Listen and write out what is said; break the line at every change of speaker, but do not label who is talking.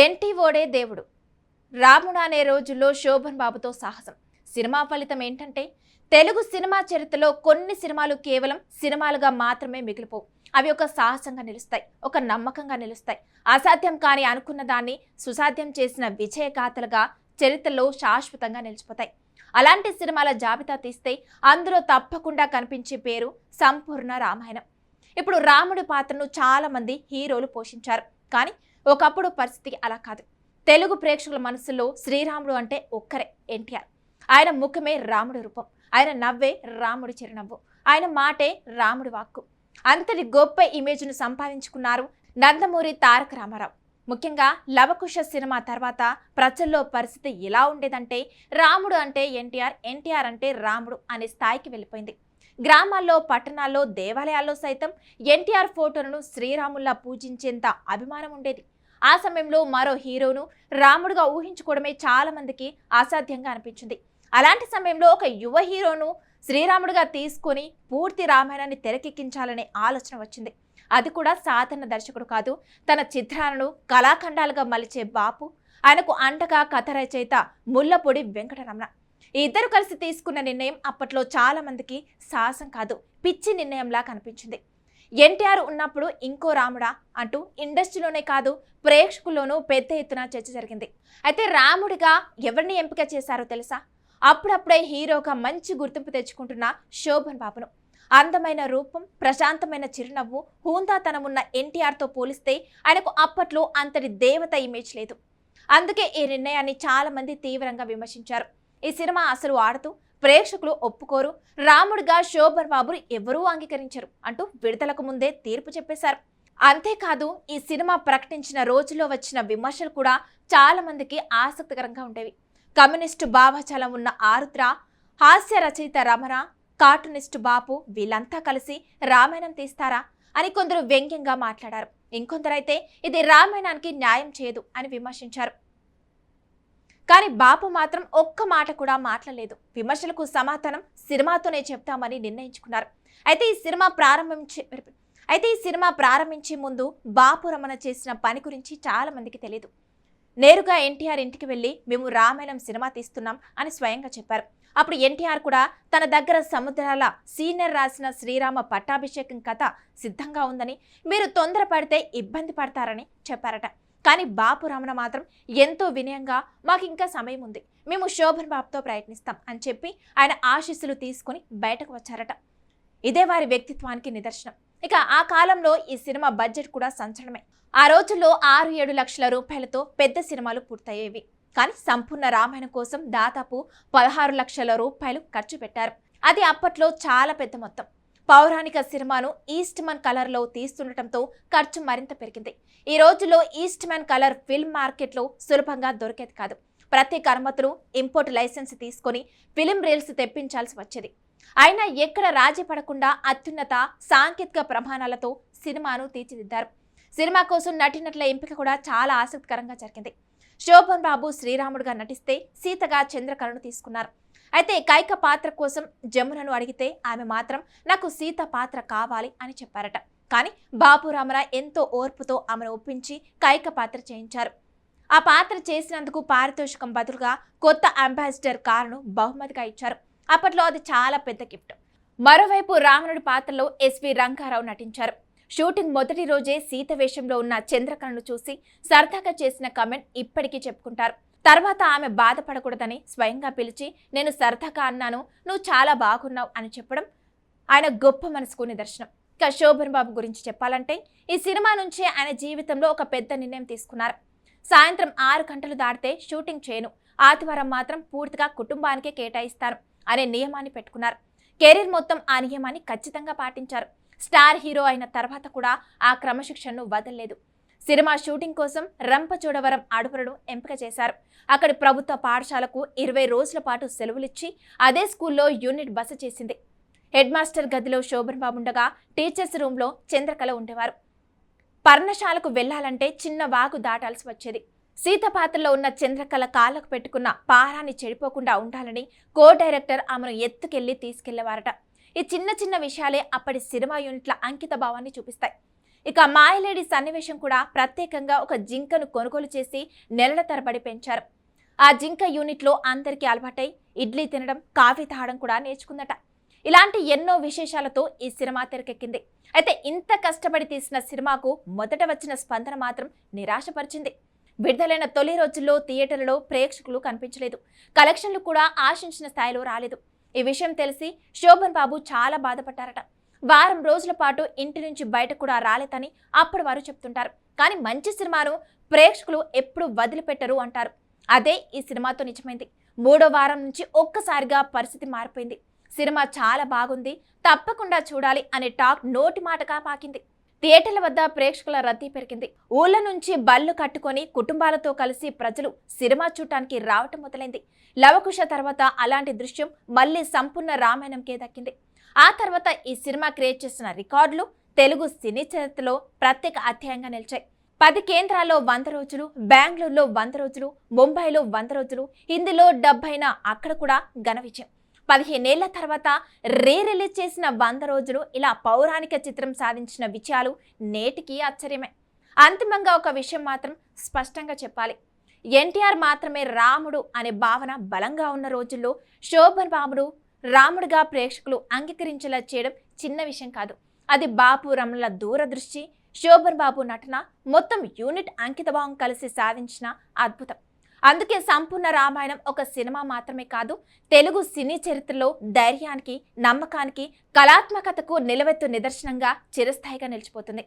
ఎన్టీఓడే దేవుడు. రాముడు అనే రోజుల్లో శోభన్ బాబుతో సాహసం. సినిమా ఫలితం ఏంటంటే తెలుగు సినిమా చరిత్రలో కొన్ని సినిమాలు కేవలం సినిమాలుగా మాత్రమే మిగిలిపోవు. అవి ఒక సాహసంగా నిలుస్తాయి, ఒక నమ్మకంగా నిలుస్తాయి. అసాధ్యం కాని అనుకున్న దాన్ని సుసాధ్యం చేసిన విజయగాథలుగా చరిత్రలో శాశ్వతంగా నిలిచిపోతాయి. అలాంటి సినిమాల జాబితా తీస్తే అందులో తప్పకుండా కనిపించే పేరు సంపూర్ణ రామాయణం. ఇప్పుడు రాముడి పాత్రను చాలా మంది హీరోలు పోషించారు, కానీ ఒకప్పుడు పరిస్థితి అలా కాదు. తెలుగు ప్రేక్షకుల మనసులో శ్రీరాముడు అంటే ఒక్కరే, ఎన్టీఆర్. ఆయన ముఖమే రాముడి రూపం, ఆయన నవ్వే రాముడి చిరునవ్వు, ఆయన మాటే రాముడి వాక్కు. అంతటి గొప్ప ఇమేజ్ను సంపాదించుకున్నారు నందమూరి తారక రామారావు. ముఖ్యంగా లవకుశ సినిమా తర్వాత ప్రజల్లో పరిస్థితి ఎలా ఉండేదంటే రాముడు అంటే ఎన్టీఆర్, ఎన్టీఆర్ అంటే రాముడు అనే స్థాయికి వెళ్ళిపోయింది. గ్రామాల్లో, పట్టణాల్లో, దేవాలయాల్లో సైతం ఎన్టీఆర్ ఫోటోలను శ్రీరాముల్లా పూజించేంత అభిమానం ఉండేది. ఆ సమయంలో మరో హీరోను రాముడుగా ఊహించుకోవడమే చాలా మందికి అసాధ్యంగా అనిపించింది. అలాంటి సమయంలో ఒక యువ హీరోను శ్రీరాముడిగా తీసుకొని పూర్తి రామాయణాన్ని తెరకెక్కించాలనే ఆలోచన వచ్చింది. అది కూడా సాధారణ దర్శకుడు కాదు, తన చిత్రాలను కళాఖండాలుగా మలిచే బాపు, ఆయనకు అండగా కథ రచయిత ముల్లపూడి వెంకటరమణ. ఈ ఇద్దరు కలిసి తీసుకున్న నిర్ణయం అప్పట్లో చాలా మందికి సాహసం కాదు, పిచ్చి నిర్ణయంలా కనిపించింది. ఎన్టీఆర్ ఉన్నప్పుడు ఇంకో రాముడా అంటూ ఇండస్ట్రీలోనే కాదు ప్రేక్షకుల్లోనూ పెద్ద ఎత్తున చర్చ జరిగింది. అయితే రాముడిగా ఎవరిని ఎంపిక చేశారో తెలుసా? అప్పుడప్పుడే హీరోగా మంచి గుర్తింపు తెచ్చుకుంటున్న శోభన్ బాబును. అందమైన రూపం, ప్రశాంతమైన చిరునవ్వు, హూందాతనమున్న ఎన్టీఆర్తో పోలిస్తే ఆయనకు అప్పట్లో అంతటి దేవత ఇమేజ్ లేదు. అందుకే ఈ నిర్ణయాన్ని చాలా మంది తీవ్రంగా విమర్శించారు. ఈ సినిమా అసలు ఆడుతూ ప్రేక్షకులు ఒప్పుకోరు, రాముడిగా శోభన్ బాబు ఎవరూ అంగీకరించరు అంటూ విడుదలకు ముందే తీర్పు చెప్పేశారు. అంతేకాదు, ఈ సినిమా ప్రకటించిన రోజుల్లో వచ్చిన విమర్శలు కూడా చాలా మందికి ఆసక్తికరంగా ఉండేవి. కమ్యూనిస్టు భావజాలం ఉన్న ఆరుద్ర, హాస్య రచయిత రమణ, కార్టూనిస్టు బాపు వీళ్ళంతా కలిసి రామాయణం తీస్తారా అని కొందరు వ్యంగ్యంగా మాట్లాడారు. ఇంకొందరైతే ఇది రామాయణానికి న్యాయం చేయదు అని విమర్శించారు. కానీ బాపు మాత్రం ఒక్క మాట కూడా మాట్లాడలేదు. విమర్శలకు సమాధానం సినిమాతోనే చెప్తామని నిర్ణయించుకున్నారు. అయితే ఈ సినిమా ప్రారంభించే ముందు బాపు రమణ చేసిన పని గురించి చాలా మందికి తెలియదు. నేరుగా ఎన్టీఆర్ ఇంటికి వెళ్లి మేము రామాయణం సినిమా తీస్తున్నాం అని స్వయంగా చెప్పారు. అప్పుడు ఎన్టీఆర్ కూడా తన దగ్గర సముద్రాల సీనియర్ రాసిన శ్రీరామ పట్టాభిషేకం కథ సిద్ధంగా ఉందని, మీరు తొందరపడితే ఇబ్బంది పడతారని చెప్పారట. కానీ బాపు రమణ మాత్రం ఎంతో వినయంగా మాకు ఇంకా సమయం ఉంది, మేము శోభన్ బాబుతో ప్రయత్నిస్తాం అని చెప్పి ఆయన ఆశీస్సులు తీసుకుని బయటకు వచ్చారట. ఇదే వారి వ్యక్తిత్వానికి నిదర్శనం. ఇక ఆ కాలంలో ఈ సినిమా బడ్జెట్ కూడా సంచలనమే. ఆ రోజుల్లో 6-7 లక్షల రూపాయలతో పెద్ద సినిమాలు పూర్తయ్యేవి. కానీ సంపూర్ణ రామాయణం కోసం దాదాపు 16 లక్షల రూపాయలు ఖర్చు పెట్టారు. అది అప్పట్లో చాలా పెద్ద మొత్తం. పౌరాణిక సినిమాను ఈస్ట్మన్ కలర్లో తీస్తుండటంతో ఖర్చు మరింత పెరిగింది. ఈ రోజుల్లో ఈస్ట్మన్ కలర్ ఫిల్మ్ మార్కెట్లో సులభంగా దొరికేది కాదు. ప్రత్యేక అనుమతులు, ఇంపోర్ట్ లైసెన్స్ తీసుకొని ఫిలిం రీల్స్ తెప్పించాల్సి వచ్చేది. అయినా ఎక్కడ రాజీ పడకుండా అత్యున్నత సాంకేతిక ప్రమాణాలతో సినిమాను తీర్చిదిద్దారు. సినిమా కోసం నటీనటుల ఎంపిక కూడా చాలా ఆసక్తికరంగా జరిగింది. శోభన్ బాబు శ్రీరాముడుగా నటిస్తే సీతగా చంద్రకళను తీసుకున్నారు. అయితే కైక పాత్ర కోసం జమునను అడిగితే ఆమె మాత్రం నాకు సీత పాత్ర కావాలి అని చెప్పారట. కానీ బాపు రమణ ఎంతో ఓర్పుతో ఆమెను ఒప్పించి కైక పాత్ర చేయించారు. ఆ పాత్ర చేసినందుకు పారితోషికం బదులుగా కొత్త అంబాసిడర్ కారును బహుమతిగా ఇచ్చారు. అప్పట్లో అది చాలా పెద్ద గిఫ్ట్. మరోవైపు రావణుడి పాత్రలో ఎస్వి రంగారావు నటించారు. షూటింగ్ మొదటి రోజే సీత వేషంలో ఉన్న చంద్రకళను చూసి సరదాగా చేసిన కామెంట్ ఇప్పటికీ చెప్పుకుంటారు. తర్వాత ఆమె బాధపడకూడదని స్వయంగా పిలిచి నేను సరదాగా అన్నాను, నువ్వు చాలా బాగున్నావు అని చెప్పడం ఆయన గొప్ప మనసుకు నిదర్శనం. ఇక శోభన్ బాబు గురించి చెప్పాలంటే ఈ సినిమా నుంచి ఆయన జీవితంలో ఒక పెద్ద నిర్ణయం తీసుకున్నారు. సాయంత్రం 6 గంటలు దాటితే షూటింగ్ చేయను, ఆదివారం మాత్రం పూర్తిగా కుటుంబానికే కేటాయిస్తాను అనే నియమాన్ని పెట్టుకున్నారు. కెరీర్ మొత్తం ఆ నియమాన్ని ఖచ్చితంగా పాటించారు. స్టార్ హీరో అయిన తర్వాత కూడా ఆ క్రమశిక్షణను వదలలేదు. సినిమా షూటింగ్ కోసం రంపచోడవరం అడవులను ఎంపిక చేశారు. అక్కడి ప్రభుత్వ పాఠశాలకు 20 రోజుల పాటు సెలవులిచ్చి అదే స్కూల్లో యూనిట్ బస చేసింది. హెడ్ మాస్టర్ గదిలో శోభన్ బాబు ఉండగా టీచర్స్ రూమ్లో చంద్రకళ ఉండేవారు. పర్ణశాలకు వెళ్లాలంటే చిన్న వాగు దాటాల్సి వచ్చేది. సీత పాత్రలో ఉన్న చంద్రకళ కాళ్లకు పెట్టుకున్న పారాన్ని చెడిపోకుండా ఉండాలని కో డైరెక్టర్ ఆమెను ఎత్తుకెళ్లి తీసుకెళ్లేవారట. ఈ చిన్న చిన్న విషయాలే అప్పటి సినిమా యూనిట్ల అంకిత భావాన్ని చూపిస్తాయి. ఇక మాయలేడి సన్నివేశం కూడా ప్రత్యేకంగా ఒక జింకను కొనుగోలు చేసి నెలల తరబడి పెంచారు. ఆ జింక యూనిట్లో అందరికీ అలవాటై ఇడ్లీ తినడం, కాఫీ తాగడం కూడా నేర్చుకుందట. ఇలాంటి ఎన్నో విశేషాలతో ఈ సినిమా తెరకెక్కింది. అయితే ఇంత కష్టపడి తీసిన సినిమాకు మొదట వచ్చిన స్పందన మాత్రం నిరాశపరిచింది. విడుదలైన తొలి రోజుల్లో థియేటర్లలో ప్రేక్షకులు కనిపించలేదు. కలెక్షన్లు కూడా ఆశించిన స్థాయిలో రాలేదు. ఈ విషయం తెలిసి శోభన్ బాబు చాలా బాధపడ్డారట. వారం రోజుల పాటు ఇంటి నుంచి బయట కూడా రాలేదని అప్పుడు వారు చెప్తుంటారు. కానీ మంచి సినిమాను ప్రేక్షకులు ఎప్పుడు వదిలిపెట్టరు అంటారు. అదే ఈ సినిమాతో నిజమైంది. 3వ వారం నుంచి ఒక్కసారిగా పరిస్థితి మారిపోయింది. సినిమా చాలా బాగుంది, తప్పకుండా చూడాలి అనే టాక్ నోటి మాటగా పాకింది. థియేటర్ల వద్ద ప్రేక్షకుల రద్దీ పెరిగింది. ఊళ్ళ నుంచి బళ్ళు కట్టుకొని కుటుంబాలతో కలిసి ప్రజలు సినిమా చూడటానికి రావటం మొదలైంది. లవకుశ తర్వాత అలాంటి దృశ్యం మళ్ళీ సంపూర్ణ రామాయణంకే దక్కింది. ఆ తర్వాత ఈ సినిమా క్రియేట్ చేసిన రికార్డులు తెలుగు సినీ చరిత్రలో ప్రత్యేక అధ్యాయంగా నిలిచాయి. 10 కేంద్రాల్లో 100 రోజులు, బెంగళూరులో 100 రోజులు, ముంబైలో 100 రోజులు, హిందీలో 70 అక్కడ కూడా ఘన విజయం. 15 ఏళ్ల తర్వాత రిలీజ్ చేసిన 100 రోజులు ఇలా పౌరాణిక చిత్రం సాధించిన విజయాలు నేటికి ఆశ్చర్యమే. అంతిమంగా ఒక విషయం మాత్రం స్పష్టంగా చెప్పాలి. ఎన్టీఆర్ మాత్రమే రాముడు అనే భావన బలంగా ఉన్న రోజుల్లో శోభన్ బాబును రాముడిగా ప్రేక్షకులు అంగీకరించేలా చేయడం చిన్న విషయం కాదు. అది బాపు రమణల దూరదృష్టి, శోభన్ బాబు నటన, మొత్తం యూనిట్ అంకితభావం కలిసి సాధించిన అద్భుతం. అందుకే సంపూర్ణ రామాయణం ఒక సినిమా మాత్రమే కాదు, తెలుగు సినీ చరిత్రలో ధైర్యానికి, నమ్మకానికి, కళాత్మకతకు నిలవెత్తు నిదర్శనంగా చిరస్థాయిగా నిలిచిపోతుంది.